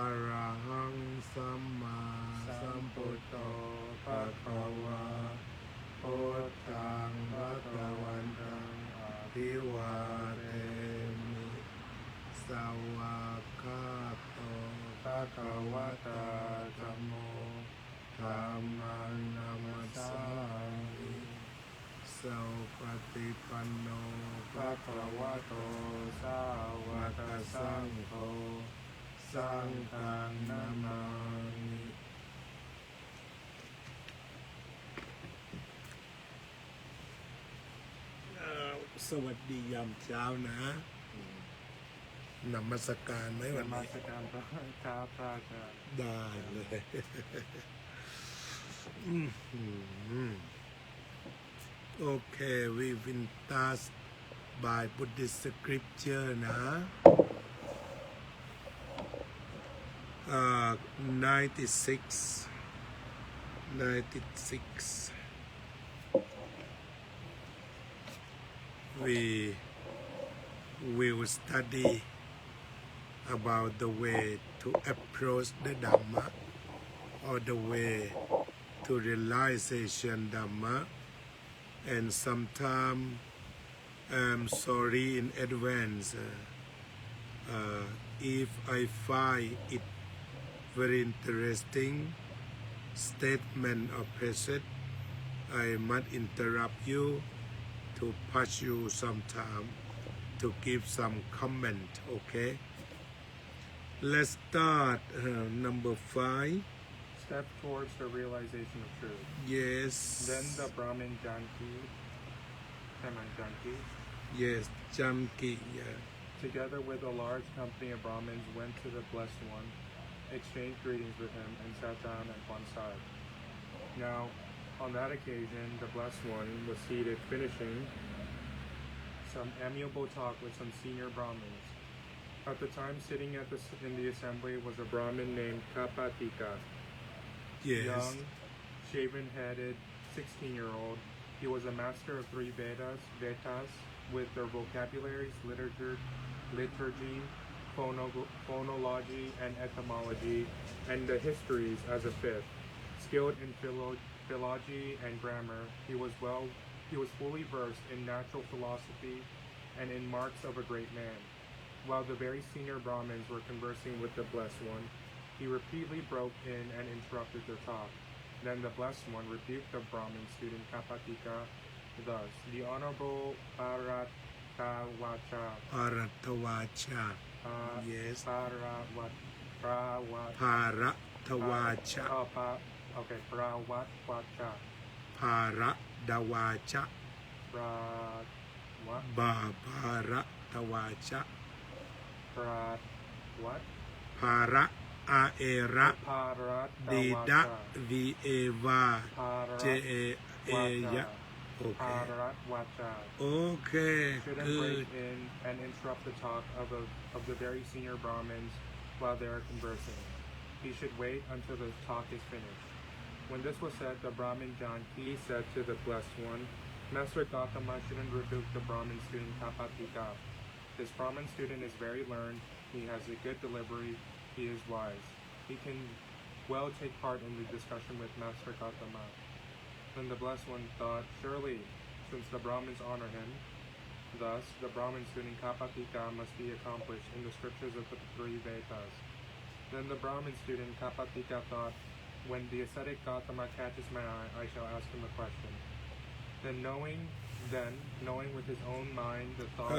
อะระหังสัมมาสัมพุทโธภะคะวะพุทธังภะคะวันตังอะภิวาเทมิสวากขาโตภะคะวะตาธัมโมธัมมังนัมมัสสามิสัพปฏิปันโนภะคะวะโตสาวกสังโฆสังฆังนามามิสวัสดียามเช้านะนมัสการไหมวันนี้นมัสการพระครับพระอาจารย์ได้เลยโอเค we will start by Buddhist scripture นะ 96 we will study about the way to approach the Dhamma or the way to realization Dhamma, and sometimes I'm sorry in advance if I find it very interesting statement or passage, I might interrupt you to push you some time to give some comment. Okay, let's start number 5. Step towards the realization of truth. Yes. Then the Brahmin Janki, Yes, Janki. Yeah. Together with a large company of Brahmins, went to the Blessed One, exchanged greetings with him, and sat down at one side. Now, on that occasion, the Blessed One was seated, finishing some amiable talk with some senior Brahmins. At the time, sitting in the assembly was a Brahmin named Kapatika. Yes. Young, shaven-headed, 16-year-old. He was a master of 3 Vedas, with their vocabularies, liturgy, phonology, and etymology, and the histories as a 5th. Skilled in philology and grammar, he was fully versed in natural philosophy and in marks of a great man. While the very senior Brahmins were conversing with the Blessed One, he repeatedly broke in and interrupted their talk. Then the Blessed One rebuked the Brahmin student Kapatika thus: "The Honorable Bharatavacha." Yes. Bharatavacha. Okay, Bharatavacha. Bharatavacha. Bharatavacha. What? Para A E R D Da V A Va J A Ya. Okay. Okay. Shouldn't break in and interrupt the talk of the very senior Brahmins while they are conversing. He should wait until the talk is finished. When this was said, the Brahmin Janki said to the Blessed One, "Master Gautama shouldn't rebuke the Brahmin student Kapatika. This Brahmin student is very learned, he has a good delivery, he is wise. He can well take part in the discussion with Master Gautama." Then the Blessed One thought, surely, since the Brahmins honor him, thus the Brahmin student Kapatika must be accomplished in the scriptures of the 3 Vedas. Then the Brahmin student Kapatika thought, when the ascetic Gautama catches my eye, I shall ask him a question. Then knowing with his own mind the thought...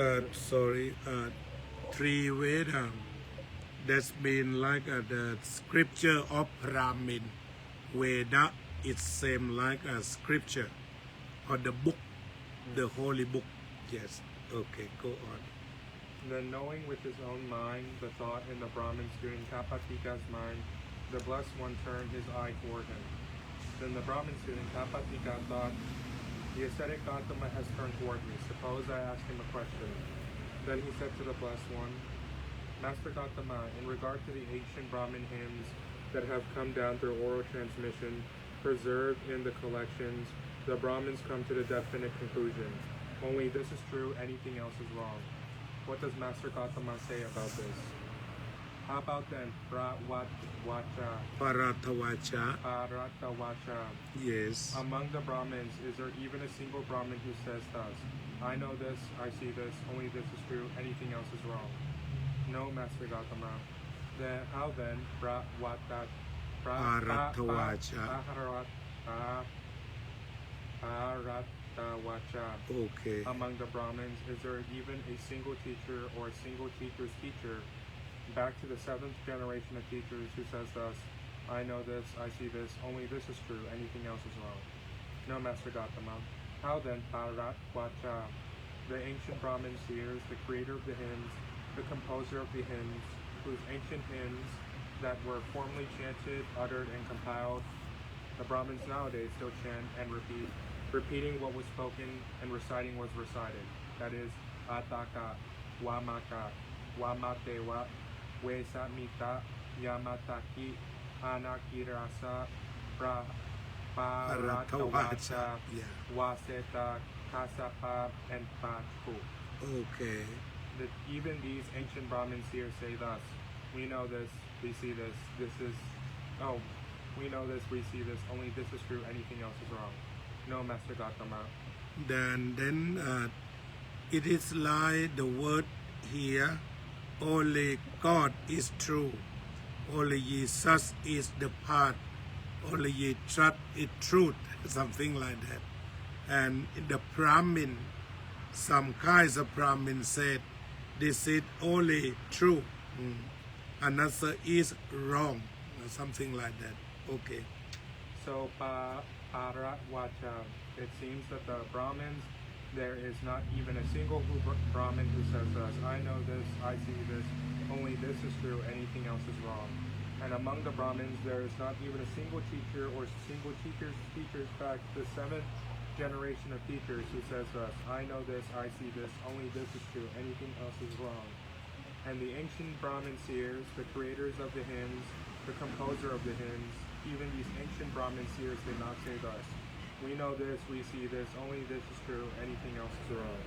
3 Veda. That's been like the scripture of Brahmin. Veda is same like a scripture or the book, the holy book. Yes. Okay, go on. Then knowing with his own mind the thought in the Brahmin student Kapatika's mind, the Blessed One turned his eye toward him. Then the Brahmin student Kapatika thought, the ascetic Gautama has turned toward me. Suppose I ask him a question. Then he said to the Blessed One, Master Gautama, in regard to the ancient Brahmin hymns that have come down through oral transmission, preserved in the collections, the Brahmins come to the definite conclusion. Only this is true, anything else is wrong. What does Master Gautama say about this? How about then Wat Vacha, ปรัตวาจา Parata Vacha? yes Among the Brahmins, is there even a single Brahmin who says thus? I know this, I see this, only this is true, anything else is wrong. No, Master Gautama. Then how then Vata ปรัตวาจา Paratavacha. โอเค Among the Brahmins, is there even a single teacher or a single teacher's teacher, back to the seventh generation of teachers, who says thus, I know this, I see this, only this is true, anything else is wrong? No, Master Gautama. How then Paratvacha, the ancient Brahmin seers, the creator of the hymns, the composer of the hymns, whose ancient hymns that were formerly chanted, uttered, and compiled, the Brahmins nowadays still chant and repeat, repeating what was spoken and reciting what was recited. That is, Ataka, Wamaka, Wamatewa, Vesamita, Yamataki, Anakirasa, Paratavacha, Waseta, Kasapa, and Pachku. okay Even these ancient Brahmins here say thus, we know this, we see this, we know this, we see this, only this is true, anything else is wrong. No, Master Gautama. then it is like the word here only God is true only Jesus is the path only ye trust is truth something like that and the Brahmin some kinds of Brahmin said this is only true another is wrong something like that okay So, Paratvacha, it seems that the Brahmins, there is not even a single Brahmin who says thus, I know this, I see this, only this is true, anything else is wrong. And among the Brahmins, there is not even a single teacher or single teachers back the seventh generation of teachers who says thus, I know this, I see this, only this is true, anything else is wrong. And the ancient Brahmin seers, the creators of the hymns, the composer of the hymns, even these ancient Brahmin seers did not say thus, we know this, we see this, only this is true, anything else is wrong.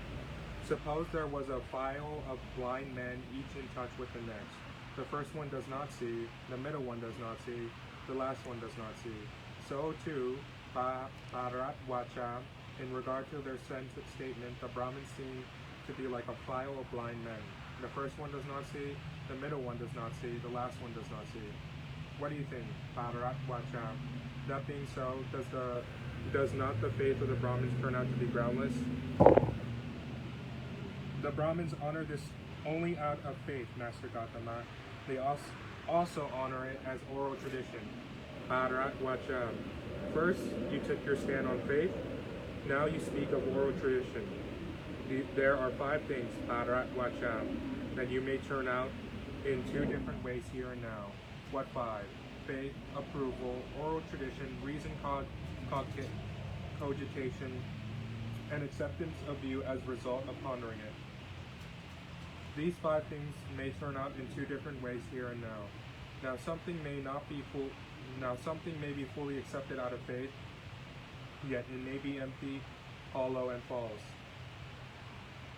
Suppose there was a file of blind men, each in touch with the next. The first one does not see, the middle one does not see, the last one does not see. So too, Paratvacha, in regard to their statement, the Brahmins seem to be like a file of blind men. The first one does not see, the middle one does not see, the last one does not see. What do you think, Paratvacha? That being so, does not the faith of the Brahmins turn out to be groundless? The Brahmins honor this only out of faith, Master Gautama. They also honor it as oral tradition. Paratvacha. First, you took your stand on faith. Now you speak of oral tradition. There are 5 things, Paratvacha, that you may turn out in 2 different ways here and now. What 5? Faith, approval, oral tradition, reason, cogitation, and acceptance of you as a result of pondering it. These 5 things may turn out in 2 different ways here and now. Now something may be fully accepted out of faith, yet it may be empty, hollow, and false.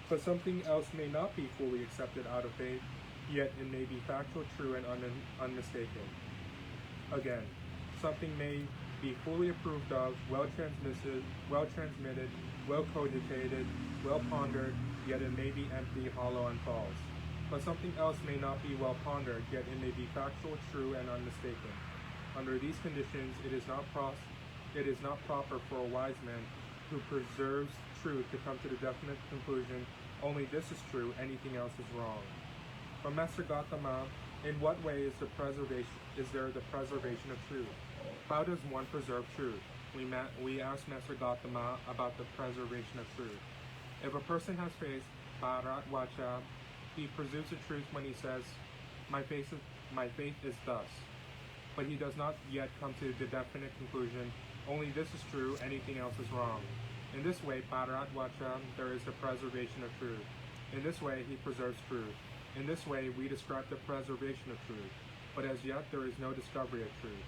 But something else may not be fully accepted out of faith, yet it may be factual, true, and unmistaken. Again, something may be fully approved of, well transmitted, well cogitated, well pondered, yet it may be empty, hollow, and false. But something else may not be well pondered, yet it may be factual, true, and unmistaken. Under these conditions, it is not proper for a wise man who preserves truth to come to the definite conclusion, only this is true, anything else is wrong. But Master Gautama, in what way is there the preservation of truth? How does one preserve truth? We ask Master Gautama about the preservation of truth. If a person has faith, Paratvacha, he preserves the truth when he says, my faith is thus. But he does not yet come to the definite conclusion, only this is true, anything else is wrong. In this way, Paratvacha, there is the preservation of truth. In this way, he preserves truth. In this way, we describe the preservation of truth. But as yet, there is no discovery of truth.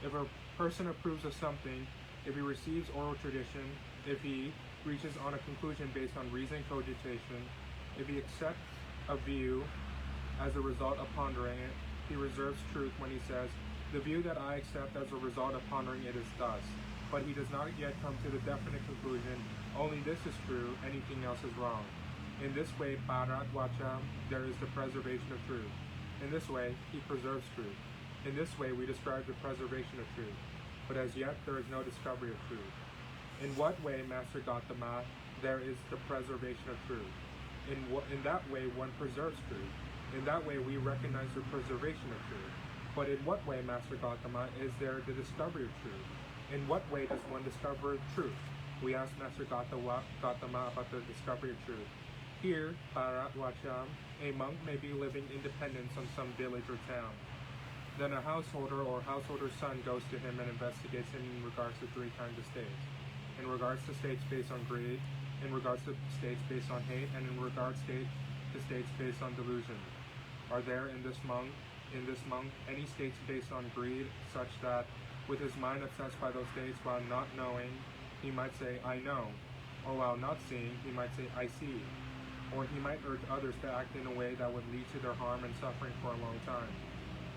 If a person approves of something, if he receives oral tradition, if he reaches on a conclusion based on reason cogitation, if he accepts a view as a result of pondering it, he reserves truth when he says, "The view that I accept as a result of pondering it is thus," but he does not yet come to the definite conclusion, "Only this is true, anything else is wrong." In this way, parat vacha, there is the preservation of truth. In this way, he preserves truth. In this way, we describe the preservation of truth. But as yet, there is no discovery of truth. In what way, Master Gautama, there is the preservation of truth? In that way, one preserves truth. In that way, we recognize the preservation of truth. But in what way, Master Gautama, is there the discovery of truth? In what way does one discover truth? We ask Master Gautama about the discovery of truth. Here, Parat Vacha, a monk may be living independent on some village or town. Then a householder or householder's son goes to him and investigates him in regards to three kinds of states. In regards to states based on greed, in regards to states based on hate, and in regards to states based on delusion. Are there in this monk, any states based on greed, such that with his mind obsessed by those states while not knowing, he might say, "I know," or while not seeing, he might say, "I see," or he might urge others to act in a way that would lead to their harm and suffering for a long time.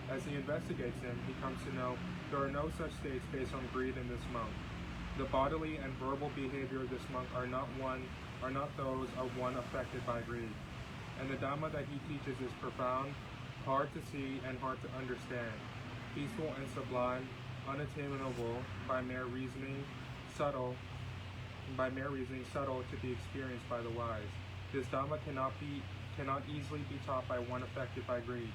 As he investigates him, he comes to know there are no such states based on greed in this monk. The bodily and verbal behavior of this monk are not those of one affected by greed. And the Dhamma that he teaches is profound, hard to see and hard to understand, peaceful and sublime, unattainable by mere reasoning, subtle to be experienced by the wise. This Dhamma cannot easily be taught by one affected by greed.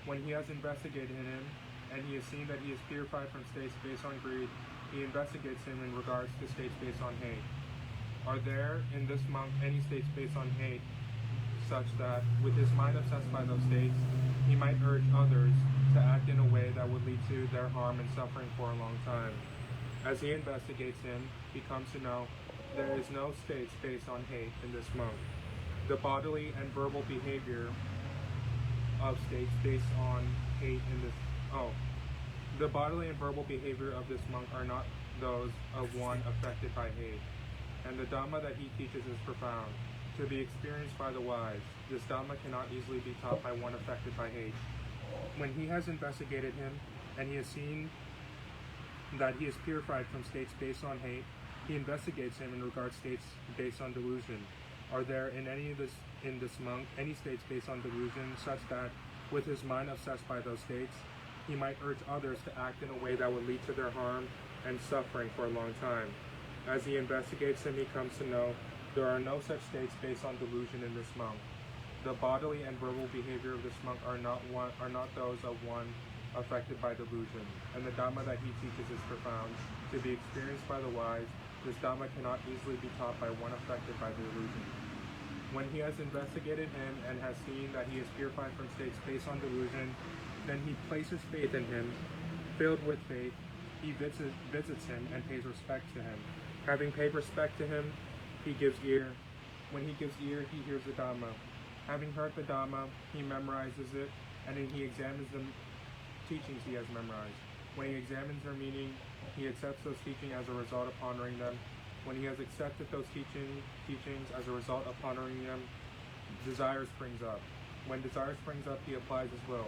When he has investigated him, and he has seen that he is purified from states based on greed, he investigates him in regards to states based on hate. Are there in this monk any states based on hate, such that with his mind obsessed by those states, he might urge others to act in a way that would lead to their harm and suffering for a long time? As he investigates him, he comes to know there is no states based on hate in this monk. The bodily and verbal behavior of states based on hate in this the bodily and verbal behavior of this monk are not those of one affected by hate. And the Dhamma that he teaches is profound, to be experienced by the wise. This Dhamma cannot easily be taught by one affected by hate. When he has investigated him, and he has seen that he is purified from states based on hate, he investigates him in regards to states based on delusion. Are there in this monk any states based on delusion, such that with his mind obsessed by those states, he might urge others to act in a way that would lead to their harm and suffering for a long time? As he investigates him, he comes to know there are no such states based on delusion in this monk. The bodily and verbal behavior of this monk are not those of one affected by delusion. And the Dhamma that he teaches is profound, to be experienced by the wise. This Dhamma cannot easily be taught by one affected by delusion. When he has investigated him and has seen that he is purified from states based on delusion, then he places faith in him. Filled with faith, he visits him and pays respect to him. Having paid respect to him, he gives ear. When he gives ear, he hears the Dhamma. Having heard the Dhamma, he memorizes it, and then he examines the teachings he has memorized. When he examines their meaning, he accepts those teachings as a result of pondering them. When he has accepted those teachings as a result of pondering them, desire springs up. When desire springs up, he applies his will.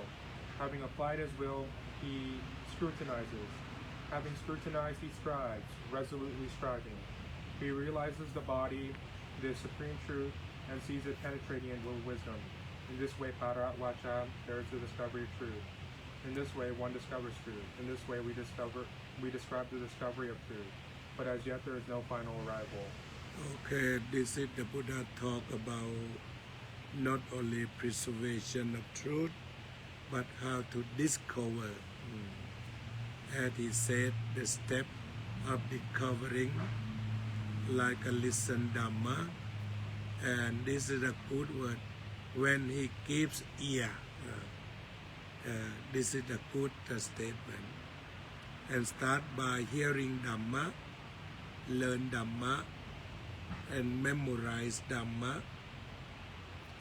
Having applied his will, he scrutinizes. Having scrutinized, he strives, resolutely striving. He realizes the body, the supreme truth, and sees it penetrating it with wisdom. In this way, parat vacha, there is the discovery of truth. In this way, one discovers truth. In this way, we describe the discovery of truth. But as yet, there is no final arrival. Okay, this is the Buddha talk about not only preservation of truth, but how to discover. As he said, the step of discovering, like a listen Dhamma, and this is a good word. When he keeps ear, this is a good statement. And start by hearing Dhamma, learn Dhamma, and memorize Dhamma,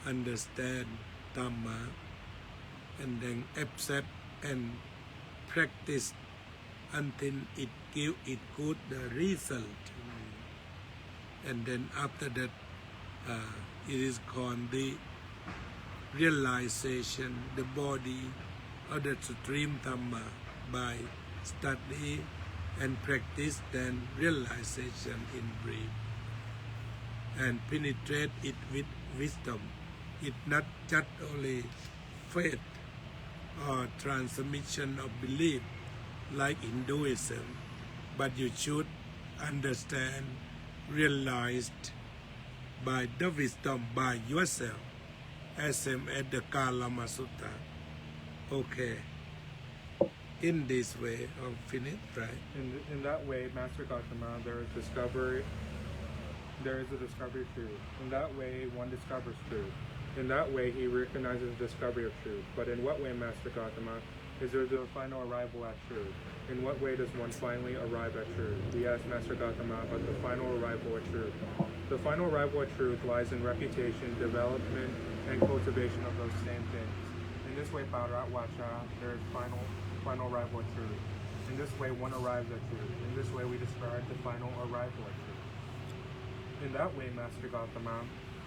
understand Dhamma, and then accept and practice until it give it good result. And then after that, it is called the realization, the body other stream Dhamma by study and practice than realization in brief, and penetrate it with wisdom. It's not just only faith or transmission of belief like Hinduism, but you should understand, realized by the wisdom by yourself, as same as the Kalama Sutta. Okay. In this way, I'll finish, right? In that way, Master Gautama, there is a discovery of truth. In that way, one discovers truth. In that way, he recognizes the discovery of truth. But in what way, Master Gautama, is there the final arrival at truth? In what way does one finally arrive at truth? We ask Master Gautama about the final arrival at truth. The final arrival at truth lies in reputation, development, and cultivation of those same things. In this way, Bharat Vacha, there is final arrival at truth. In this way, one arrives at truth. In this way, we describe the final arrival at truth. In that way, Master Gautama,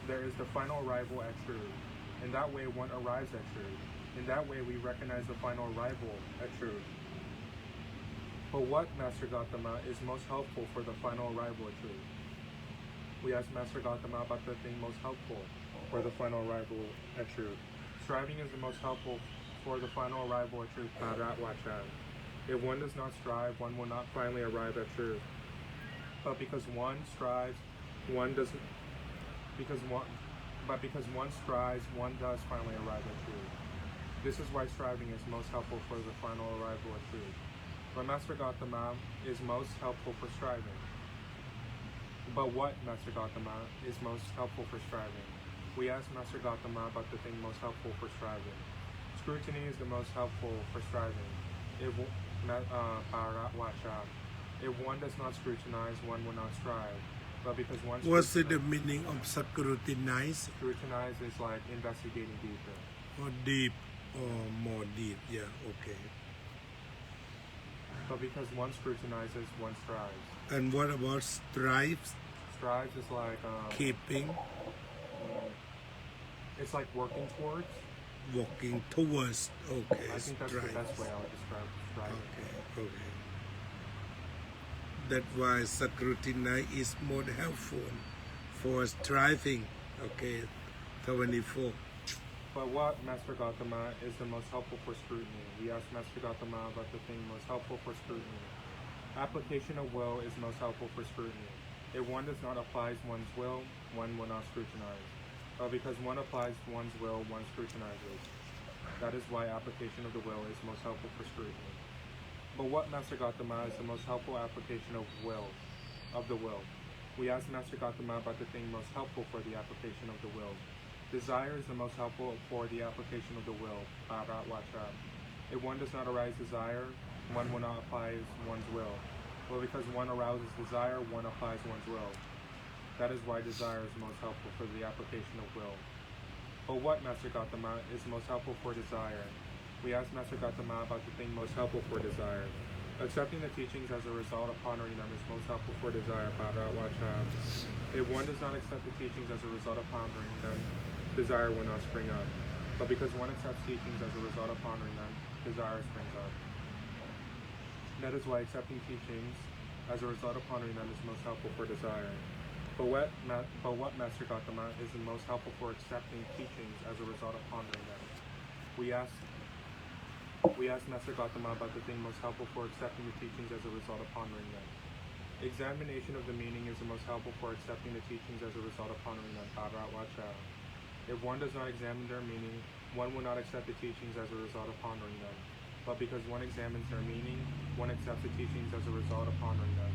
there is the final arrival at truth. In that way, one arrives at truth. In that way, we recognize the final arrival at truth. But what, Master Gautama, is most helpful for the final arrival at truth? We ask Master Gautama about the thing most helpful for the final arrival at truth. Striving is the most helpful for the final arrival at truth, Bharat Vacha. If one does not strive, one will not finally arrive at truth. But because one strives, one does finally arrive at truth. This is why striving is most helpful for the final arrival at truth. But Master Gautama is most helpful for striving. But what, Master Gautama, is most helpful for striving? We ask Master Gautama about the thing most helpful for striving. Scrutiny is the most helpful for striving. If one does not scrutinize, one will not strive. But because one What's the meaning of scrutinize? Scrutinize is like investigating deeper. Or deep, or more deep, yeah, okay. But because one scrutinizes, one strives. And what about strives? Strives is like Keeping, it's like working towards. walking towards, okay, I think that's strive. the best way I would describe striving. Okay. That's why scrutinize is more helpful for striving. Okay, 24. But what, Master Gautama, is the most helpful for scrutiny? We ask Master Gautama about the thing most helpful for scrutiny. Application of will is most helpful for scrutiny. If one does not apply one's will, one will not scrutinize. But because one applies one's will, one scrutinizes. That is why application of the will is most helpful for scrutiny. But what, Master Gautama, is the most helpful application of the will? We ask Master Gautama about the thing most helpful for the application of the will. Desire is the most helpful for the application of the will, Bharat Vacha. If one does not arouse desire, one will not apply one's will. Well, because one arouses desire, one applies one's will. That is why desire is most helpful for the application of will. But what, Master Gautama, is most helpful for desire? We ask Master Gautama about the thing most helpful for desire. Accepting the teachings as a result of pondering them is most helpful for desire, Bharat Vacha. If one does not accept the teachings as a result of pondering them, desire will not spring up. But because one accepts teachings as a result of pondering them, desire springs up. That is why accepting teachings as a result of pondering them is most helpful for desire. But what, Master Gautama, is the most helpful for accepting teachings as a result of pondering them? We ask Master Gautama about the thing most helpful for accepting the teachings as a result of pondering them. Examination of the meaning is the most helpful for accepting the teachings as a result of pondering them, Bharat Vacha. If one does not examine their meaning, one will not accept the teachings as a result of pondering them. But because one examines their meaning, one accepts the teachings as a result of pondering them.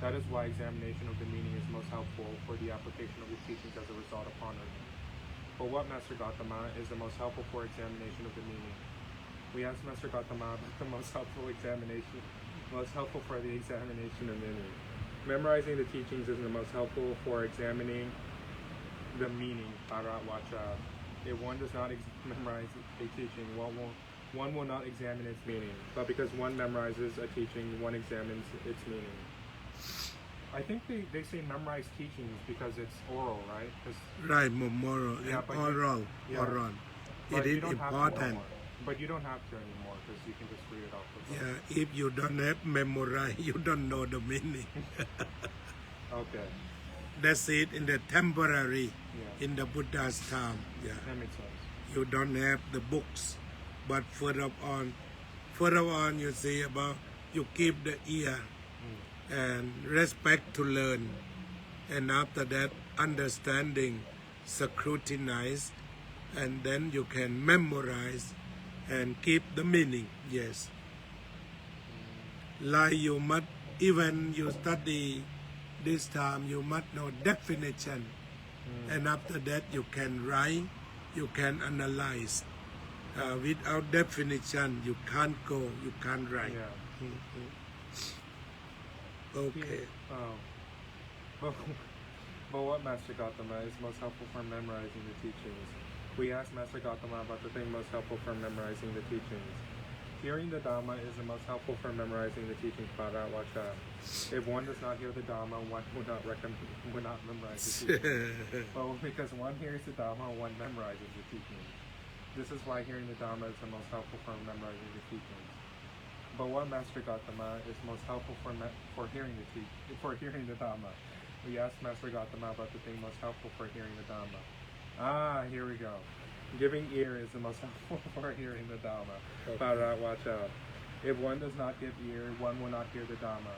That is why examination of the meaning is most helpful for the application of the teachings as a result of pondering them. But what, Master Gautama, is the most helpful for examination of the meaning? We ask Master Gautama about the most helpful for the examination of meaning. Memorizing the teachings is the most helpful for examining the meaning, Bharat Vacha. If one does not memorize a teaching, one will not examine its meaning. But because one memorizes a teaching, one examines its meaning. I think they say memorize teachings because it's oral, right? Right, moral, Yeah, and oral. yeah. Oral. But It you is don't have to important. know But you don't have to anymore because you can just read it off the book. Yeah, if you don't have memorize, you don't know the meaning. Okay. That's it in the temporary, Yeah. in the Buddha's time. Yeah, That makes sense. you don't have the books, but further on, you see about you keep the ear and respect to learn, and after that, understanding, scrutinize, and then you can memorize and keep the meaning. Yes. Like you must, even you study this time, you must know definition, and after that you can write, you can analyze. Without definition, you can't go, you can't write. Yeah. Okay. But what Master Gautama is most helpful for memorizing the teachings? We asked Master Gautama about the thing most helpful for memorizing the teachings. Hearing the Dhamma is the most helpful for memorizing the teachings. Bharat Vacha. If one does not hear the Dhamma, one would not memorize the teachings. But because one hears the Dhamma, one memorizes the teachings. This is why hearing the Dhamma is the most helpful for memorizing the teachings. But what Master Gautama is most helpful for hearing the Dhamma? We asked Master Gautama about the thing most helpful for hearing the Dhamma. Here we go. Giving ear is the most helpful for hearing the Dhamma. Bharat Vacha. If one does not give ear, one will not hear the Dhamma.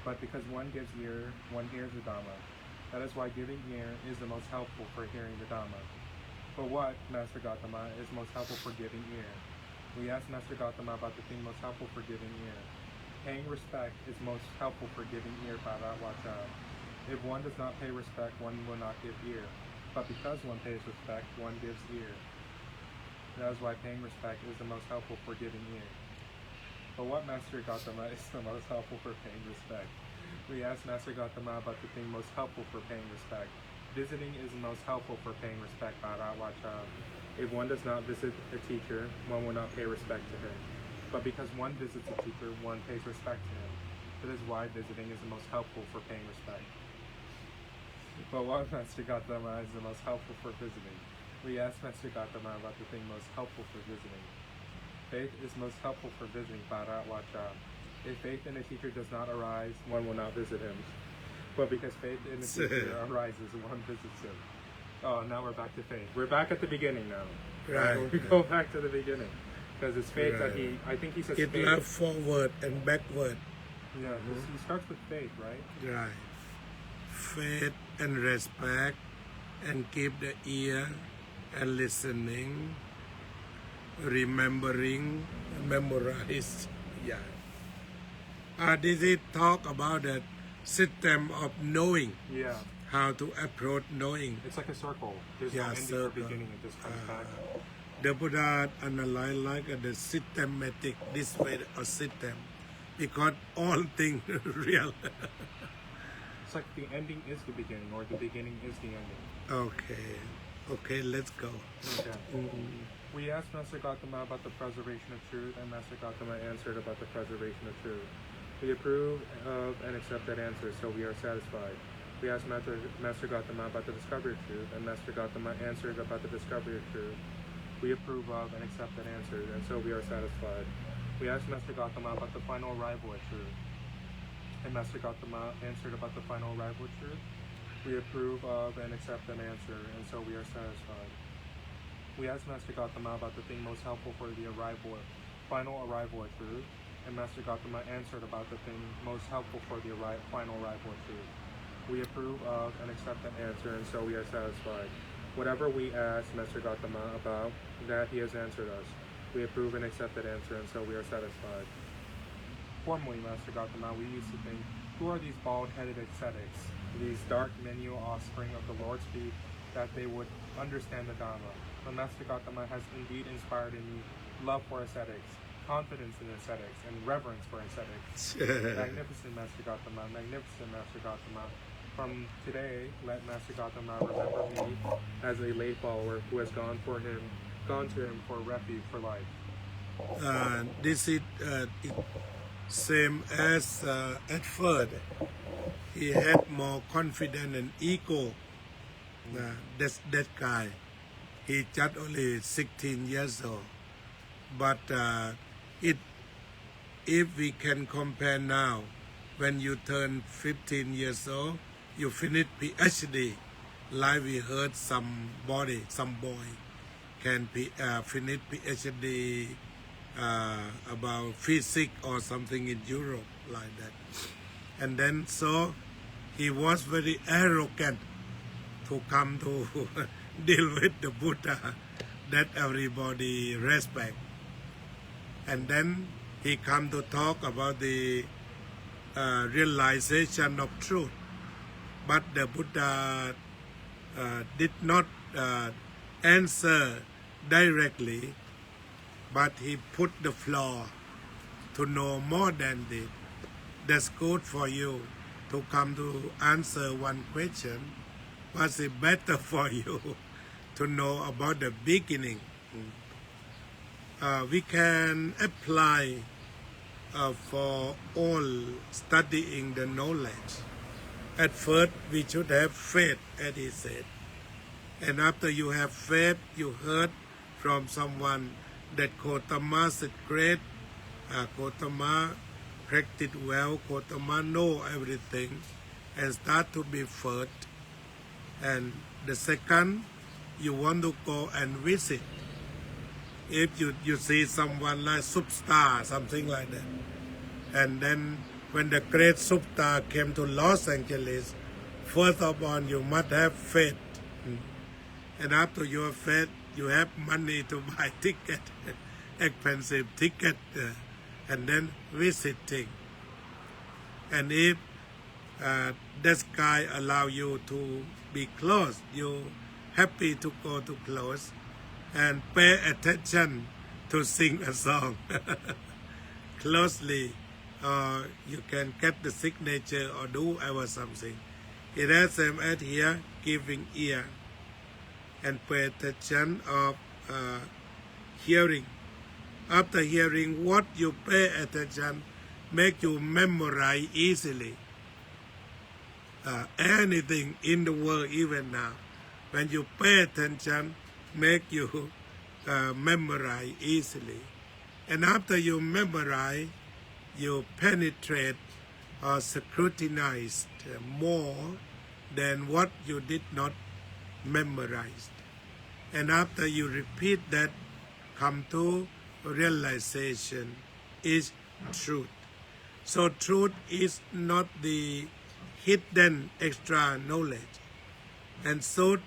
But because one gives ear, one hears the Dhamma. That is why giving ear is the most helpful for hearing the Dhamma. But what, Master Gautama, is most helpful for giving ear? We asked Master Gautama about the thing most helpful for giving ear. Paying respect is most helpful for giving ear. Bharat Vacha. If one does not pay respect, one will not give ear. But because one pays respect, one gives ear. That is why paying respect is the most helpful for giving ear. But what Master Gautama is the most helpful for paying respect? We asked Master Gautama about the thing most helpful for paying respect. Visiting is the most helpful for paying respect. Bharat Vacha. If one does not visit a teacher, one will not pay respect to him. But because one visits a teacher, one pays respect to him. That is why visiting is the most helpful for paying respect. But what Master Gautama is the most helpful for visiting? We asked Master Gautama about the thing most helpful for visiting. Faith is most helpful for visiting. Bharat Vacha. If faith in a teacher does not arise, one will not visit him. But because faith in a teacher arises, one visits him. Oh, now we're back to faith. We're back at the beginning now. Right. We go back to the beginning. Because it's faith that I think he says It faith. left forward and backward. Yeah, he starts with faith, right? Right. Faith and respect, and keep the ear and listening, remembering, memorize. Yeah. This is talk about the system of knowing, Yeah. how to approach knowing. It's like a circle. There's no Yeah, ending or circle. beginning. It just comes back. The Buddha analyzed like the systematic, this way of system, because all things real. It's like the ending is the beginning, or the beginning is the ending. Okay, let's go. Okay. We asked Master Gautama about the preservation of truth, and Master Gautama answered about the preservation of truth. We approve of and accept that answer, so we are satisfied. We asked Master Gautama about the discovery of truth, and Master Gautama answered about the discovery of truth. We approve of and accept that answer, and so we are satisfied. We asked Master Gautama about the final arrival at truth, and Master Gautama answered about the final arrival at truth. We approve of and accept that answer, and so we are satisfied. We asked Master Gautama about the thing most helpful for the final arrival at truth, and Master Gautama answered about the thing most helpful for the final arrival at truth. We approve of and accept that answer, and so we are satisfied. Whatever we ask Master Gautama about, that he has answered us. We approve and accept that answer, and so we are satisfied. Formerly, Master Gautama, we used to think, who are these bald-headed ascetics, these dark menial offspring of the Lord's feet, that they would understand the Dhamma? But Master Gautama has indeed inspired in me love for ascetics, confidence in ascetics, and reverence for ascetics. Magnificent Master Gautama, magnificent Master Gautama. From today, let Master Gautama remember me as a lay follower who has gone to him for refuge for life. This is same as at first. He had more confidence and ego. That guy. He just only 16 years old. but if we can compare now, when you turn 15 years old, you finish PhD, like we heard some boy can finish PhD about physics or something in Europe like that. And then so he was very arrogant to come to deal with the Buddha that everybody respect. And then he come to talk about the realization of truth. But the Buddha did not answer directly, but he put the floor to know more than this. That's good for you to come to answer one question. Was it better for you to know about the beginning? We can apply for all studying the knowledge. At first, we should have faith, as he said. And after you have faith, you heard from someone that Gautama is great. Gautama practiced well. Gautama know everything and start to be first. And the second, you want to go and visit. If you see someone like superstar, something like that. And then when the great superstar came to Los Angeles, first of all, you must have faith. And after you have faith, you have money to buy ticket, expensive ticket, and then visiting. And if this guy allow you to be close, you happy to go to close and pay attention to sing a song closely, or you can get the signature or do ever something. It has same as here, giving ear and pay attention of hearing. After hearing, what you pay attention make you memorize easily. Anything in the world, even now, when you pay attention, make you memorize easily. And after you memorize, you penetrate or scrutinize more than what you did not memorize. And after you repeat that, come to realization is truth. So truth is not the hidden extra knowledge. And so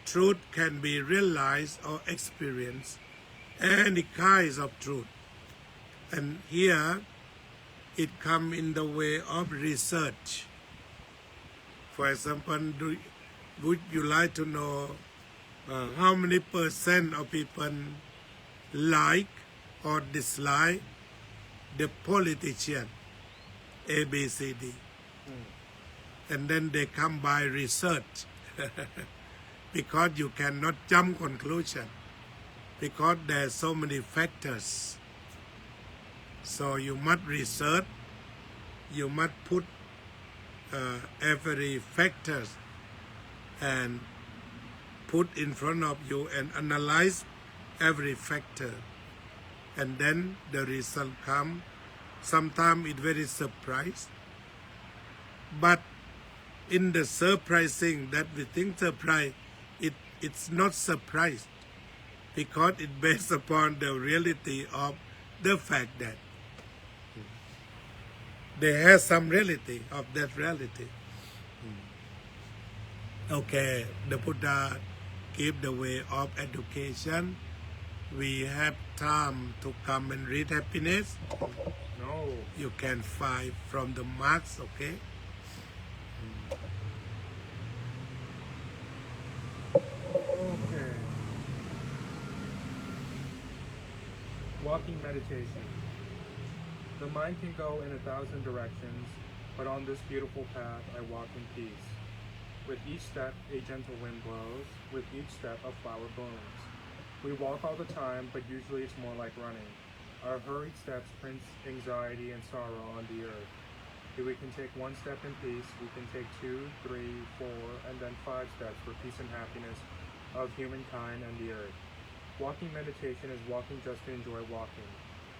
truth can be realized or experienced, any kinds of truth. And here it comes in the way of research. For example, would you like to know how many percent of people like or dislike the politician ABCD? And then they come by research because you cannot jump conclusion because there are so many factors. So you must research, you must put every factors and put in front of you and analyze every factor. And then the result come. Sometimes it's very surprise. But in the surprising that we think surprise, it's not surprise because it's based upon the reality of the fact that there has some reality of that reality. Okay, the Buddha gave the way of education. We have time to come and read happiness. No. You can find from the marks, okay? Okay. Walking meditation. The mind can go in 1,000 directions, but on this beautiful path I walk in peace. With each step, a gentle wind blows. With each step, a flower blooms. We walk all the time, but usually it's more like running. Our hurried steps print anxiety and sorrow on the earth. If we can take one step in peace, we can take 2, 3, 4, and then 5 steps for peace and happiness of humankind and the earth. Walking meditation is walking just to enjoy walking,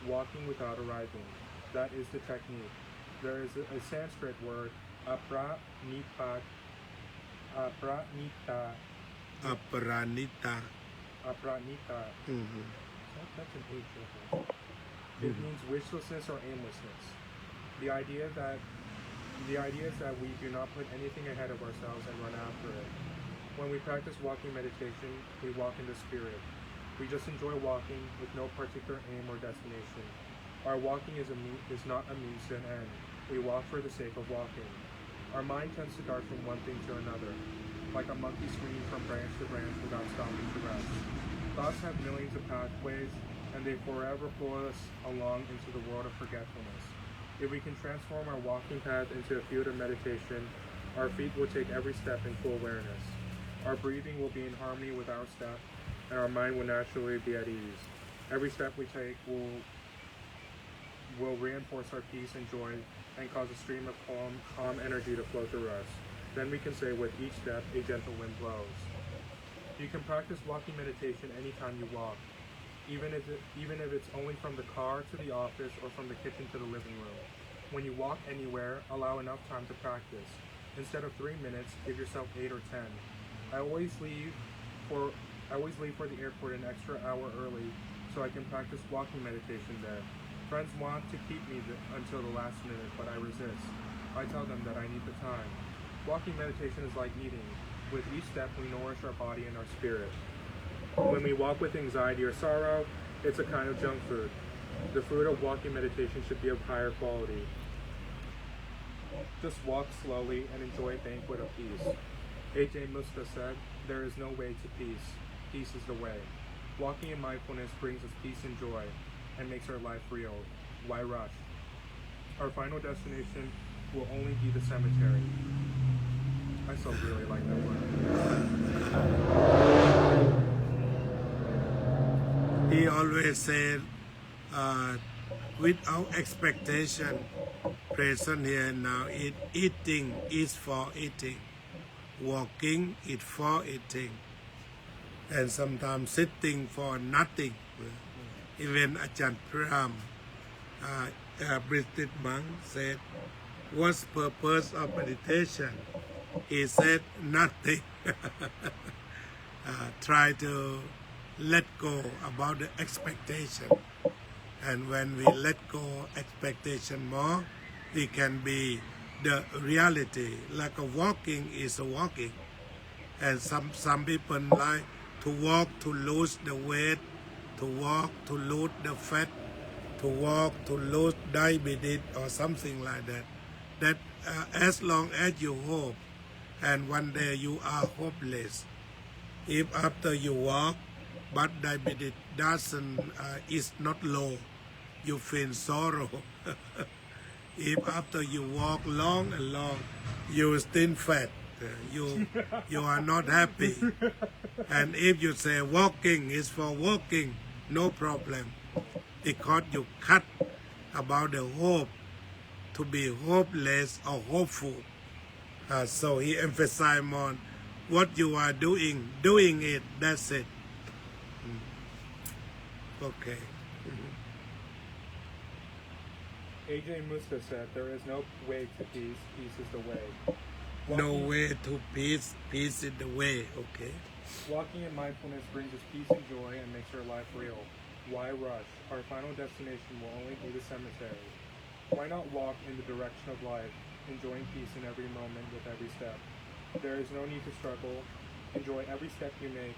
walking without arriving. That is the technique. There is a Sanskrit word, apranita, อัปราณิตา That's an H. It means wishlessness or aimlessness. The idea is that we do not put anything ahead of ourselves and run after it. When we practice walking meditation, we walk in the spirit. We just enjoy walking with no particular aim or destination. Our walking is not a means to an end. We walk for the sake of walking. Our mind tends to dart from one thing to another, like a monkey swinging from branch to branch without stopping to rest. Thoughts have millions of pathways, and they forever pull us along into the world of forgetfulness. If we can transform our walking path into a field of meditation, our feet will take every step in full awareness. Our breathing will be in harmony with our step, and our mind will naturally be at ease. Every step we take will reinforce our peace and joy and cause a stream of calm energy to flow through us. Then we can say with each step, a gentle wind blows. You can practice walking meditation anytime you walk, even if it's only from the car to the office or from the kitchen to the living room. When you walk anywhere, allow enough time to practice. Instead of 3 minutes, give yourself 8 or 10. I always leave for the airport an extra hour early so I can practice walking meditation there. Friends want to keep me until the last minute, but I resist. I tell them that I need the time. Walking meditation is like eating. With each step, we nourish our body and our spirit. When we walk with anxiety or sorrow, it's a kind of junk food. The food of walking meditation should be of higher quality. Just walk slowly and enjoy a banquet of peace. A.J. Musta said, there is no way to peace. Peace is the way. Walking in mindfulness brings us peace and joy and makes our life real. Why rush? Our final destination will only be the cemetery. I still really like that word. He always said, without expectation, present here now, eating is for eating, walking is for eating, and sometimes sitting for nothing. Even Ajahn Pram, a Buddhist monk, said, what's the purpose of meditation? He said, nothing. Try to let go about the expectation. And when we let go expectation more, we can be the reality. Like a walking is a walking. And some people like to walk to lose the weight, to walk to lose the fat, to walk to lose diabetes or something like that. That as long as you hope, and one day you are hopeless. If after you walk, but diabetes is not low, you feel sorrow. If after you walk long and long, you still fat, you are not happy. And if you say walking is for walking, no problem, because you cut about the hope to be hopeless or hopeful. So he emphasized on what you are doing it, that's it. Okay. A.J. Musta said, there is no way to peace, peace is the way. No way to peace, peace is the way, okay. Walking in mindfulness brings us peace and joy and makes our life real. Why rush? Our final destination will only be the cemetery. Why not walk in the direction of life, enjoying peace in every moment with every step? There is no need to struggle. Enjoy every step you make.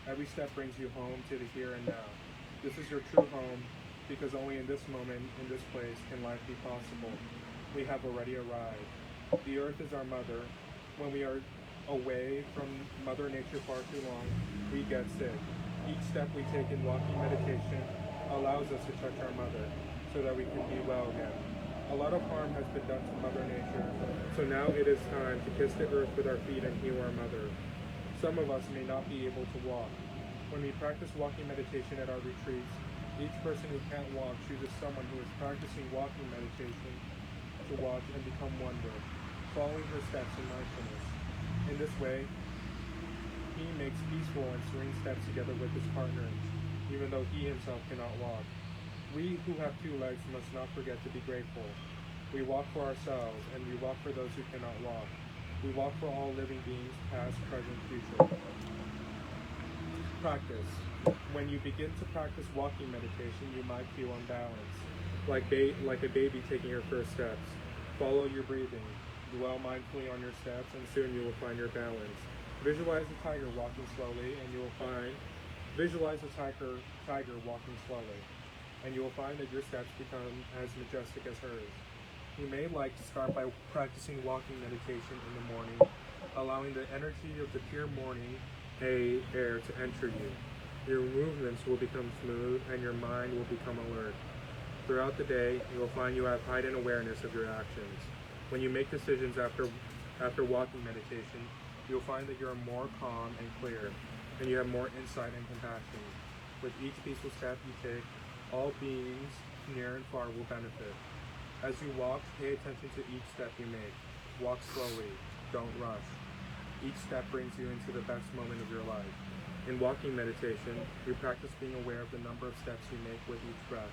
Every step brings you home to the here and now. This is your true home, because only in this moment, in this place, can life be possible. We have already arrived. The earth is our mother. When we are away from Mother Nature far too long, we get sick. Each step we take in walking meditation allows us to touch our mother, so that we can be well again. A lot of harm has been done to Mother Nature, so now it is time to kiss the earth with our feet and heal our mother. Some of us may not be able to walk. When we practice walking meditation at our retreats, each person who can't walk chooses someone who is practicing walking meditation to watch and become wonder, following her steps in mindfulness. In this way, he makes peaceful and serene steps together with his partner. even though he himself cannot walk. We who have 2 legs must not forget to be grateful. We walk for ourselves, and we walk for those who cannot walk. We walk for all living beings, past, present, future. Practice. When you begin to practice walking meditation, you might feel unbalanced, like a baby taking your first steps. Follow your breathing. Dwell mindfully on your steps, and soon you will find your balance. Visualize a tiger walking slowly, and you will find. Visualize a tiger walking slowly, and you will find that your steps become as majestic as hers. You may like to start by practicing walking meditation in the morning, allowing the energy of the pure morning air to enter you. Your movements will become smooth, and your mind will become alert. Throughout the day, you will find you have heightened awareness of your actions. When you make decisions after walking meditation, you'll find that you are more calm and clear, and you have more insight and compassion. With each peaceful step you take, all beings near and far will benefit. As you walk, pay attention to each step you make. Walk slowly, don't rush. Each step brings you into the best moment of your life. In walking meditation, we practice being aware of the number of steps you make with each breath.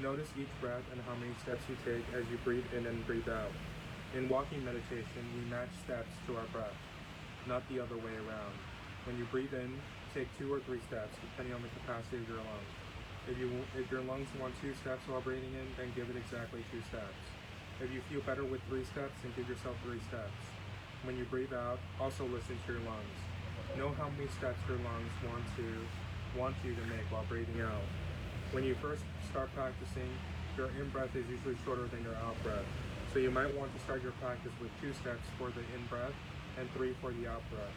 Notice each breath and how many steps you take as you breathe in and breathe out. In walking meditation, we match steps to our breath, not the other way around. When you breathe in, take 2 or 3 steps, depending on the capacity of your lungs. If your lungs want 2 steps while breathing in, then give it exactly 2 steps. If you feel better with 3 steps, then give yourself 3 steps. When you breathe out, also listen to your lungs. Know how many steps your lungs want you to make while breathing out. When you first start practicing, your in-breath is usually shorter than your out-breath. So you might want to start your practice with 2 steps for the in-breath and 3 for the out-breath.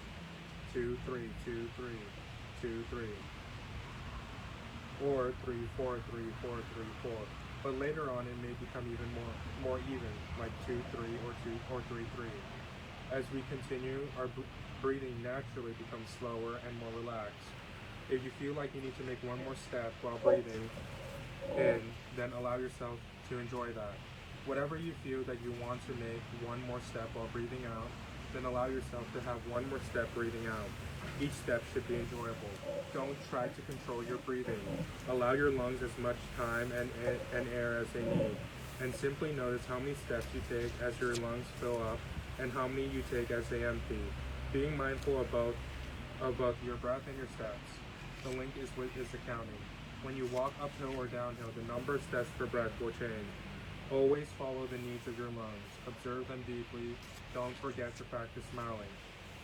2, 3, 2, 3, 2, 3. Or 3, 4, 3, 4, 3, 4. But later on it may become even more even, like 2, 3, or 3, 3. As we continue, our breathing naturally becomes slower and more relaxed. If you feel like you need to make 1 more step while breathing in, then allow yourself to enjoy that. Whatever you feel that you want to make 1 more step while breathing out, then allow yourself to have 1 more step breathing out. Each step should be enjoyable. Don't try to control your breathing. Allow your lungs as much time and air as they need. And simply notice how many steps you take as your lungs fill up and how many you take as they empty. Being mindful of both your breath and your steps. The link is the counting. When you walk uphill or downhill, the number of steps per breath will change. Always follow the needs of your lungs. Observe them deeply. Don't forget to practice smiling.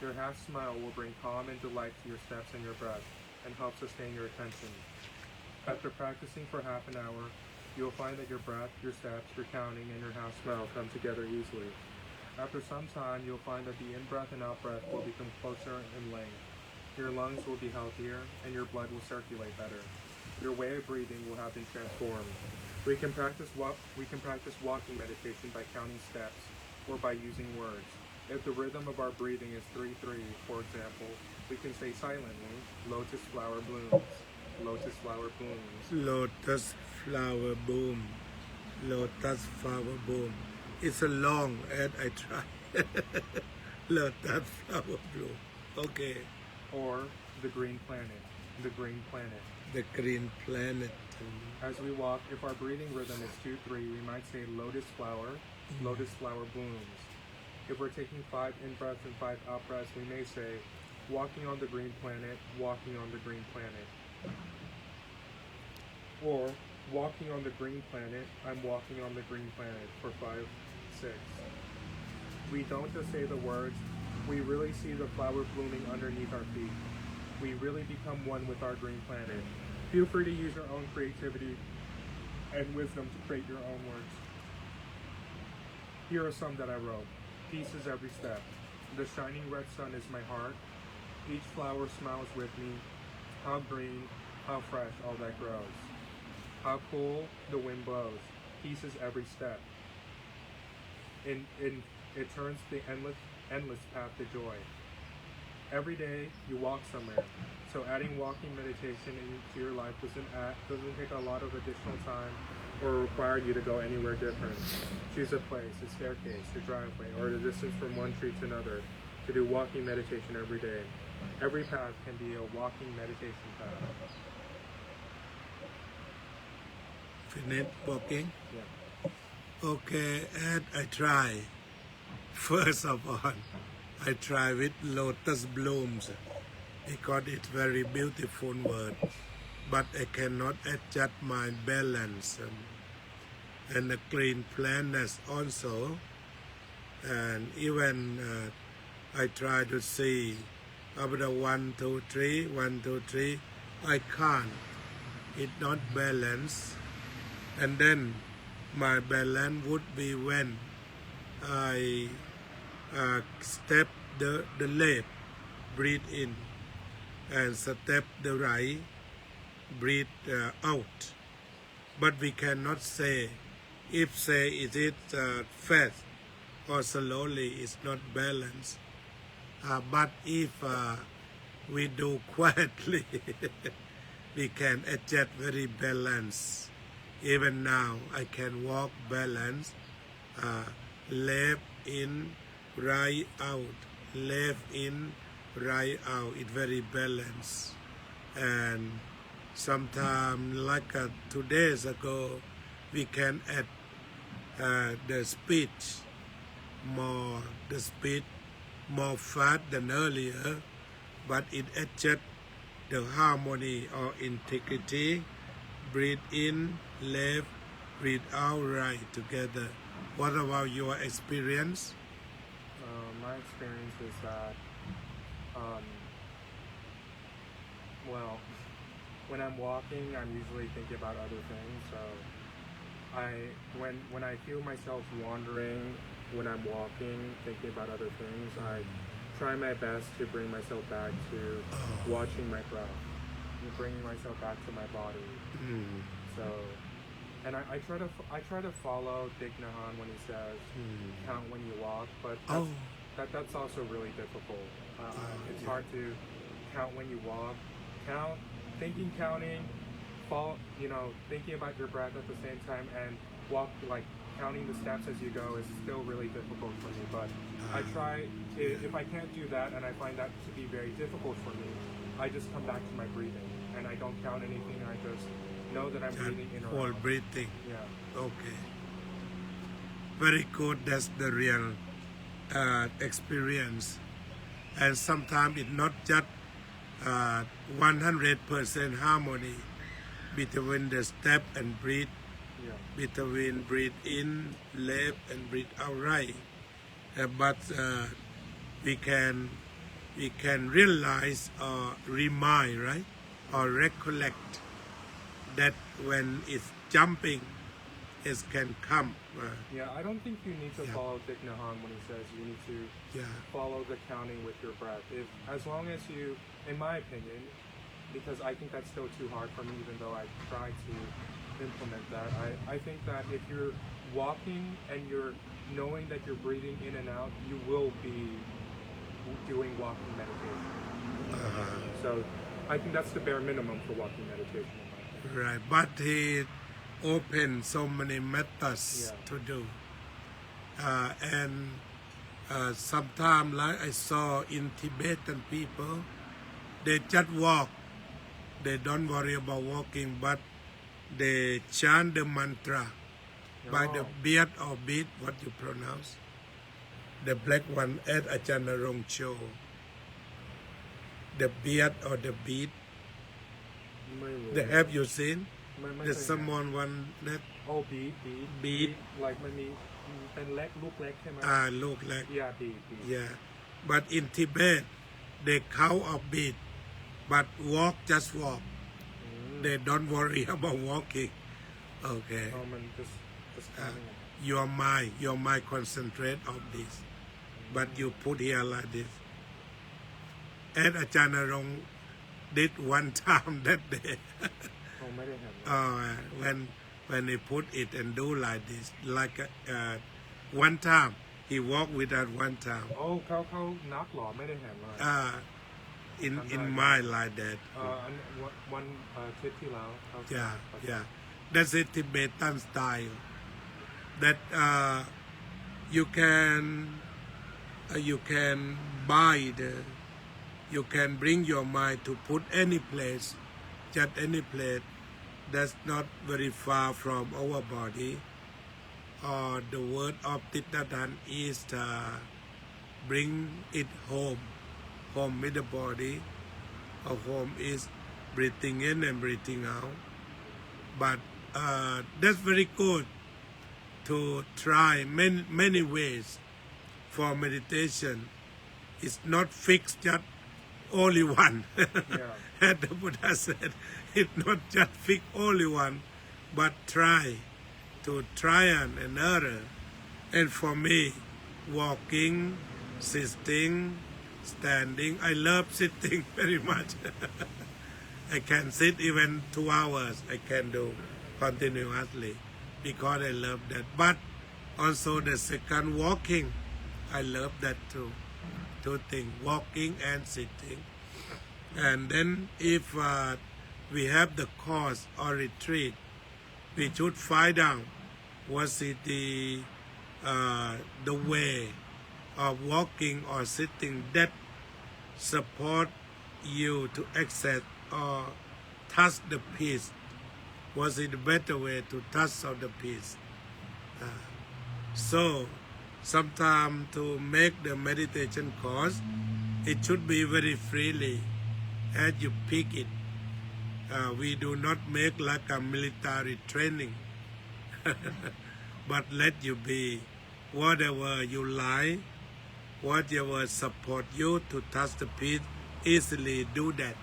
Your half smile will bring calm and delight to your steps and your breath, and help sustain your attention. After practicing for half an hour, you will find that your breath, your steps, your counting, and your half smile come together easily. After some time, you'll find that the in-breath and out-breath will become closer in length. Your lungs will be healthier, and your blood will circulate better. Your way of breathing will have been transformed. We can practice walking meditation by counting steps or by using words. If the rhythm of our breathing is 3-3, for example, we can say silently, lotus flower blooms, lotus flower blooms. Lotus flower boom. Lotus flower boom. It's a long and I try. Lotus flower bloom. Okay. Or the green planet, the green planet. The green planet. As we walk, if our breathing rhythm is 2-3, we might say lotus flower blooms. If we're taking 5 in-breaths and 5 out-breaths, we may say, walking on the green planet, walking on the green planet. Or, walking on the green planet, I'm walking on the green planet for 5, 6. We don't just say the words, we really see the flower blooming underneath our feet. We really become one with our green planet. Feel free to use your own creativity and wisdom to create your own words. Here are some that I wrote. Peace is every step. The shining red sun is my heart. Each flower smiles with me. How green, how fresh all that grows. How cool the wind blows. Peace is every step. It turns the endless path to joy. Every day you walk somewhere. So adding walking meditation into your life doesn't take a lot of additional time or require you to go anywhere different. Choose a place, a staircase, a driveway, or the distance from one tree to another to do walking meditation every day. Every path can be a walking meditation path. finish walking Yeah. okay and I try first of all I try with lotus blooms because it's very beautiful word but I cannot adjust my balance and the green plants also and even I try to see after 1 2 3 1 2 3 I can't it's not balanced and then my balance would be when I step the left breathe in and step the right breathe out but we cannot say if say it is fast or slowly it's not balanced but if we do quietly we can adjust very balanced even now I can walk balance left in right out left in right out it very balanced and sometime like 2 days ago we can add the speed more fast than earlier but it adjusts the harmony or integrity breathe in left breathe out right together what about your experience My experience is that well when I'm walking I'm usually thinking about other things so when I feel myself wandering when I'm walking thinking about other things I try my best to bring myself back to watching my breath bringing myself back to my body so and I try to follow Thich Nhat Hanh when he says count when you walk but that's also really difficult it's hard to count when you walk count thinking counting thinking about your breath at the same time and walk like counting the steps as you go is still really difficult for me but I try if I can't do that and I find that to be very difficult for me I just come back to my breathing and I don't count anything I just know that I'm breathing in or out. Whole breathing yeah okay very good that's the real experience and sometimes it's not just 100% harmony between the step and breathe between breathe in left and breathe out right but we can realize or remind right or recollect that when it's jumping it can come I don't think you need to follow Thich Nhat Hanh when he says you need to follow the counting with your breath as long as you in my opinion because I think that's still too hard for me even though I try to implement that I think that if you're walking and you're knowing that you're breathing in and out you will be doing walking meditation so I think that's the bare minimum for walking meditation right but he opened so many methods to do and sometimes like I saw in Tibetan people they just walk they don't worry about walking but they chant the mantra by the beat or beat what you pronounce the black one at Ajahn show the beat or the beat have you seen there's someone one that beat like มันมีเป็นเล็กลูกเล็กใช่ไหม ลูกเล็ก beat but in Tibet they count of beat but walk just walk they don't worry about walking okayมันjust your mind concentrate on this but you put here like this and Ajahn did one time that day when he put it and do like this like one time he walk with that one time เขานับหรอไม่ได้แหมเลย in mind like that วันคลิปที่แล้ว that's a Tibetan style that you can buy you can bring your mind to put any place just any place that's not very far from our body. Or the word of Titatan is bring it home. Home with the body. Or home is breathing in and breathing out. But that's very good to try many ways for meditation. It's not fixed just only one. As the Buddha said, it's not just fixed only one, but try to try and error. And for me, walking, sitting, standing, I love sitting very much. I can sit even 2 hours, I can do continuously because I love that. But also the second, walking, I love that too. Two things, walking and sitting. And then if we have the course or retreat, we should find out what is the way of walking or sitting that support you to access or touch the peace. Was it a better way to touch of the peace? So sometimes to make the meditation course, it should be very freely as you pick it. We do not make like a military training, but let you be whatever you like, whatever support you to touch the peace, easily do that.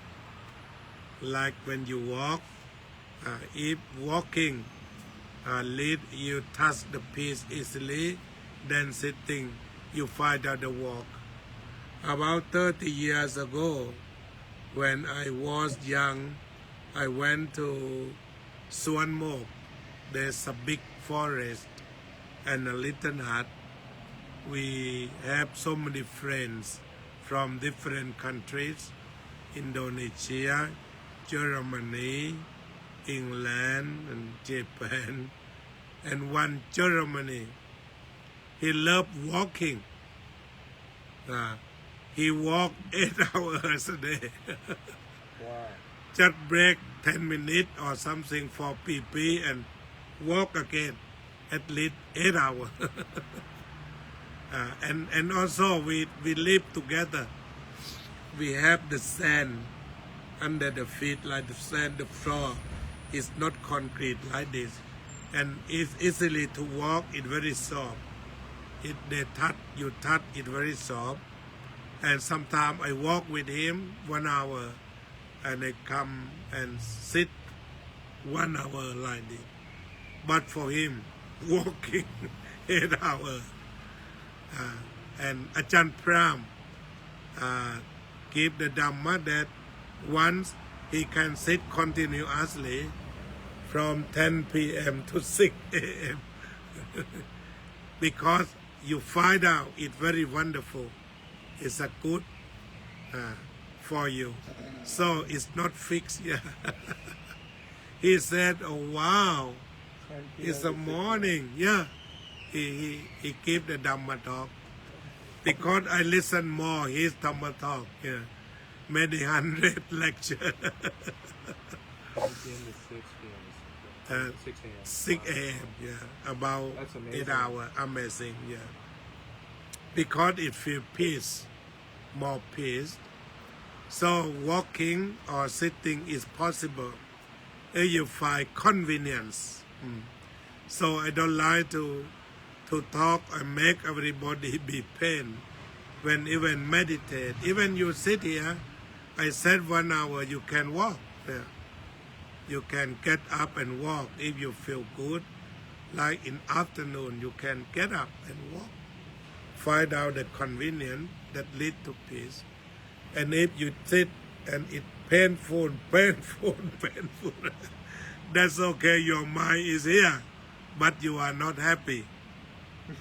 Like when you walk, if walking lead you touch the peace easily, then sitting you find out the walk. About 30 years ago, when I was young, I went to Suan Mok. There's a big forest and a little hut. We have so many friends from different countries, Indonesia, Germany, England, and Japan. And one Germany, he loved walking. He walked 8 hours a day. Wow. Just break 10 minutes or something for PP and walk again at least 8 hours. And also we live together. We have the sand under the feet, like the sand, the floor is not concrete like this. And it's easily to walk, it's very soft. You touch it very soft. And sometimes I walk with him 1 hour and I come and sit 1 hour like this. But for him, walking 8 hours. And Ajahn Pram give the Dhamma that once he can sit continuously from 10 p.m. to 6 a.m. because you find out it's very wonderful. It's a good for you. So it's not fixed yet. He said, oh wow, it's a morning. Yeah, he gave the Dhamma talk. Because I listen more his Dhamma talk. Yeah. Many 100 lectures. 6 a.m. Yeah, about 8 hours. Amazing. Yeah, because it feels peace, more peace. So walking or sitting is possible if you find convenience. So I don't like to talk and make everybody be pain when even meditate. Even you sit here, I said 1 hour you can walk. Yeah. You can get up and walk if you feel good. Like in afternoon, you can get up and walk. Find out the convenience that lead to peace. And if you sit and it's painful, that's okay, your mind is here, but you are not happy.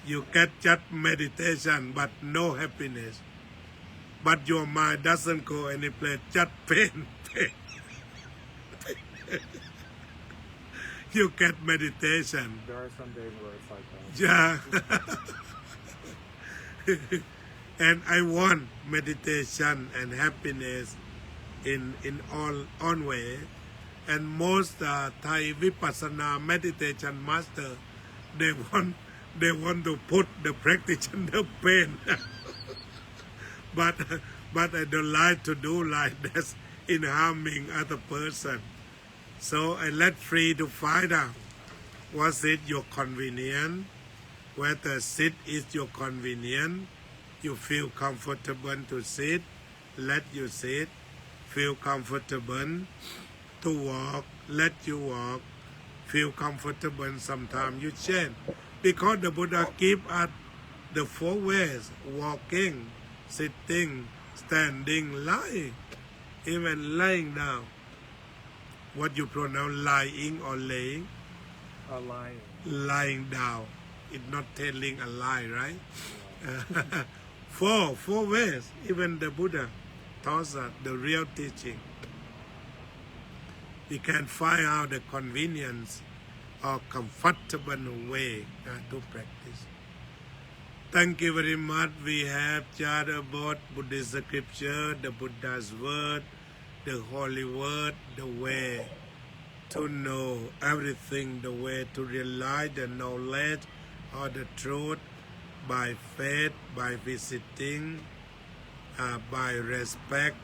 You get just meditation, but no happiness. But your mind doesn't go any place, just pain. You get meditation. There are some days where it's like that. Yeah. And I want meditation and happiness in all way. and most Thai Vipassana meditation master they want to put the practitioner pain but I don't like to do like this in harming other person so I let free to find out was it your convenience whether sit is your convenience you feel comfortable to sit let you sit feel comfortable to walk let you walk feel comfortable sometimes you change because the Buddha give us the four ways walking sitting standing lying even lying down what you pronounce lying or laying Lying. Lying down it's not telling a lie right four ways even the Buddha taught us the real teaching we can find out the convenience or comfortable way to practice thank you very much we have chat about Buddhist scripture the Buddha's word the holy word the way to know everything the way to realize the knowledge or the truth by faith by visiting by respect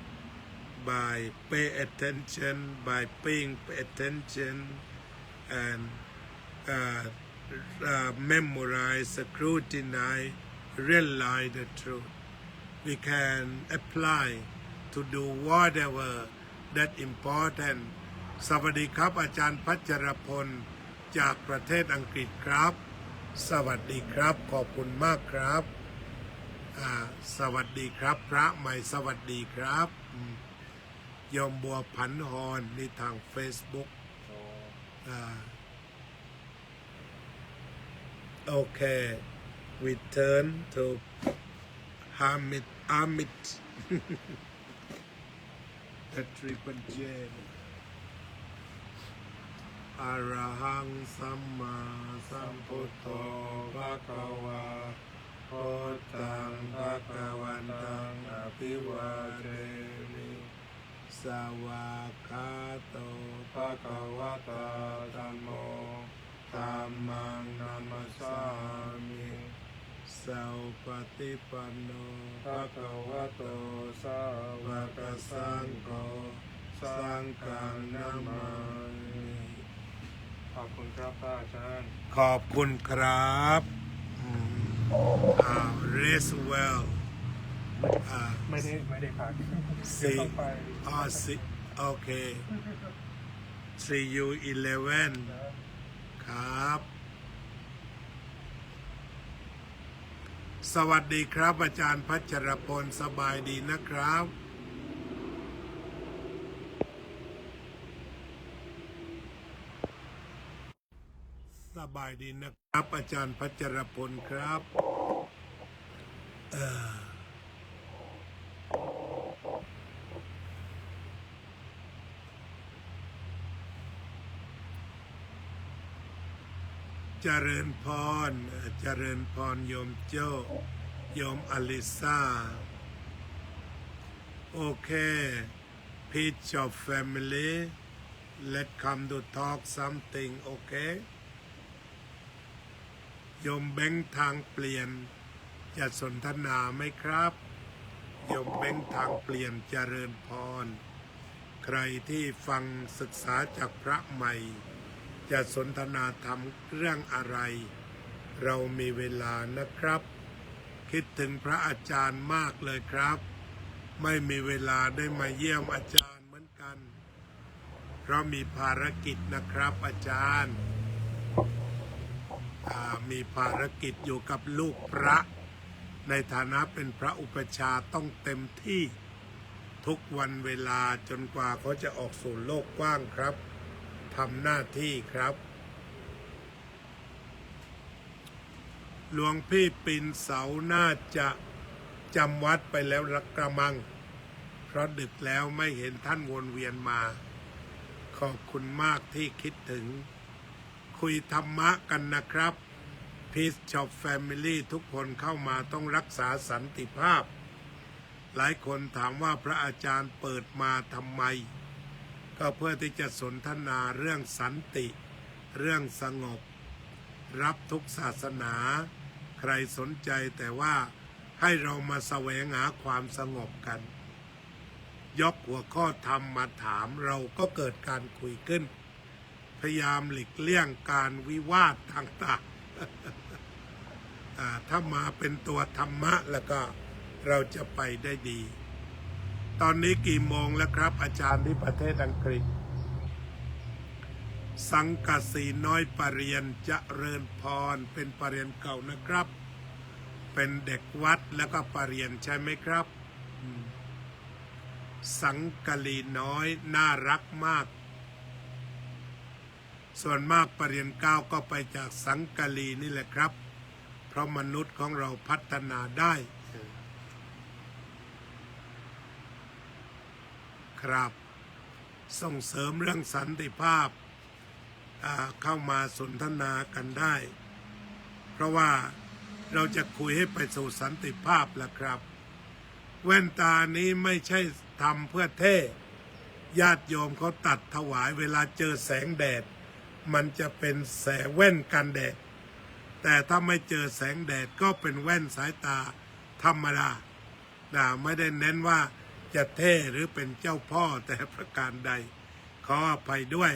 by pay attention by paying attention and memorize scrutinize realize the truth we can apply to do whatever that important สวัสดีครับอาจารย์พัชรพลจากประเทศอังกฤษครับสวัสดีครับขอบคุณมากครับสวัสดีครับพระใหม่สวัสดีครับยมบัวผันหอนนี่ทาง Facebook โอเค we turn to Amit the triple J อะระหังสัมมาสัมพุทโธภะคะวะพุทธังภะคะวันตังอภิวาเทมิสวากขาโตภะคะวะตาธัมโมธัมมังนัมมัสสามิสัพปฏิปันโนภะคะวะโตสาวกสังโฆสังฆังนะมามิขอบคุณครับพระอาจารย์ขอบคุณครับrest well ไม่ได้พักseeโอเค see you 11ครับสวัสดีครับอาจารย์พัชรพลสบายดีนะครับสบายดีนะครับอาจารย์พัชรพลครับเจริญพรโยมโจ้โยมอลิซาโอเค Peace of family let's come to talk something โอเคโยมแบงค์ทางเปลี่ยนจะสนทนาไหมครับโยมแบงค์ทางเปลี่ยนเจริญพรใครที่ฟังศึกษาจากพระใหม่จะสนทนาธรรมเรื่องอะไรเรามีเวลานะครับคิดถึงพระอาจารย์มากเลยครับไม่มีเวลาได้มาเยี่ยมอาจารย์เหมือนกันเพราะมีภารกิจนะครับอาจารย์มีภารกิจอยู่กับลูกพระในฐานะเป็นพระอุปัชฌาย์ต้องเต็มที่ทุกวันเวลาจนกว่าเขาจะออกสู่โลกกว้างครับทำหน้าที่ครับหลวงพี่ปิ่นเสาน่าจะจำวัดไปแล้วรักกระมังเพราะดึกแล้วไม่เห็นท่านวนเวียนมาขอบคุณมากที่คิดถึงคุยธรรมะกันนะครับ Peace of Family ทุกคนเข้ามาต้องรักษาสันติภาพหลายคนถามว่าพระอาจารย์เปิดมาทำไม ก็เพื่อที่จะสนทนาเรื่องสันติเรื่องสงบรับทุกศาสนาใครสนใจแต่ว่าให้เรามาแสวงหาความสงบกันยกหัวข้อธรรมมาถามเราก็เกิดการคุยขึ้นพยายามหลีกเลี่ยงการวิวาทต่างๆถ้ามาเป็นตัวธรรมะแล้วก็เราจะไปได้ดีตอนนี้กี่โมงแล้วครับอาจารย์ที่ประเทศอังกฤษสังกะสีน้อยปรริญญาเจริญพรเป็นปรริญญาเก่านะครับเป็นเด็กวัดแล้วก็ปรริญญาใช่ไหมครับสังกะลีน้อยน่ารักมากส่วนมากปรริญญาเก้าก็ไปจากสังกะลีนี่แหละครับเพราะมนุษย์ของเราพัฒนาได้ครับส่งเสริมเรื่องสันติภาพเข้ามาสนทนากันได้เพราะว่าเราจะคุยให้ไปสู่สันติภาพแหละครับแว่นตานี้ไม่ใช่ทำเพื่อเท่ญาติโยมเขาตัดถวายเวลาเจอแสงแดดมันจะเป็นแสงแว่นกันแดดแต่ถ้าไม่เจอแสงแดดก็เป็นแว่นสายตาธรรมดาไม่ได้เน้นว่าจะเท่หรือเป็นเจ้าพ่อแต่ประการใดขออภัยด้วย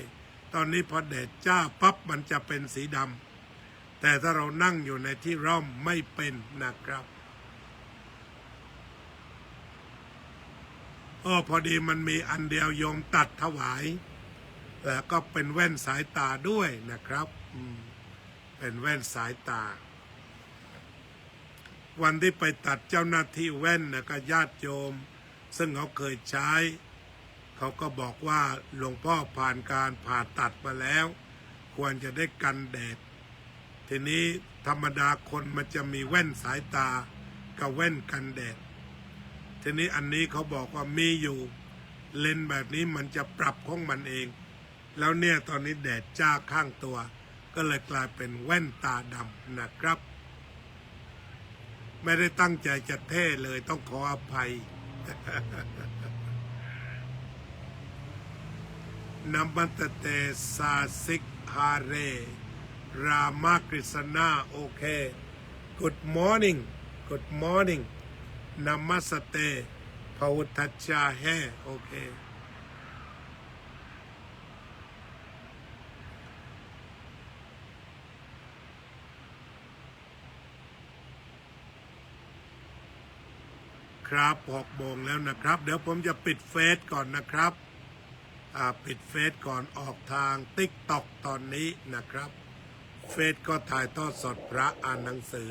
ตอนนี้พอแดดจ้าปั๊บมันจะเป็นสีดำแต่ถ้าเรานั่งอยู่ในที่ร่มไม่เป็นนะครับพอดีมันมีอันเดียวโยมตัดถวายแล้วก็เป็นแว่นสายตาด้วยนะครับเป็นแว่นสายตาวันที่ไปตัดเจ้าหน้าที่แว่นก็ญาติโยมซึ่งเขาเคยใช้เขาก็บอกว่าหลวงพ่อผ่านการผ่าตัดมาแล้วควรจะได้กันแดดทีนี้ธรรมดาคนมันจะมีแว่นสายตากับแว่นกันแดดทีนี้อันนี้เขาบอกว่ามีอยู่เลนส์แบบนี้มันจะปรับของมันเองแล้วเนี่ยตอนนี้แดดจ้าข้างตัวก็เลยกลายเป็นแว่นตาดำนะครับไม่ได้ตั้งใจจะเท่เลยต้องขออภัยนัมมัตเตสาสิกฮาเรรามากฤษณาโอเค Good morning Good morning นามัสเตภวุทัชชาแฮโอเคครับ6 โมงแล้วนะครับเดี๋ยวผมจะปิดเฟซก่อนนะครับปิดเฟซก่อนออกทางTikTokตอนนี้นะครับเฟซก็ถ่ายทอดสดพระอ่านหนังสือ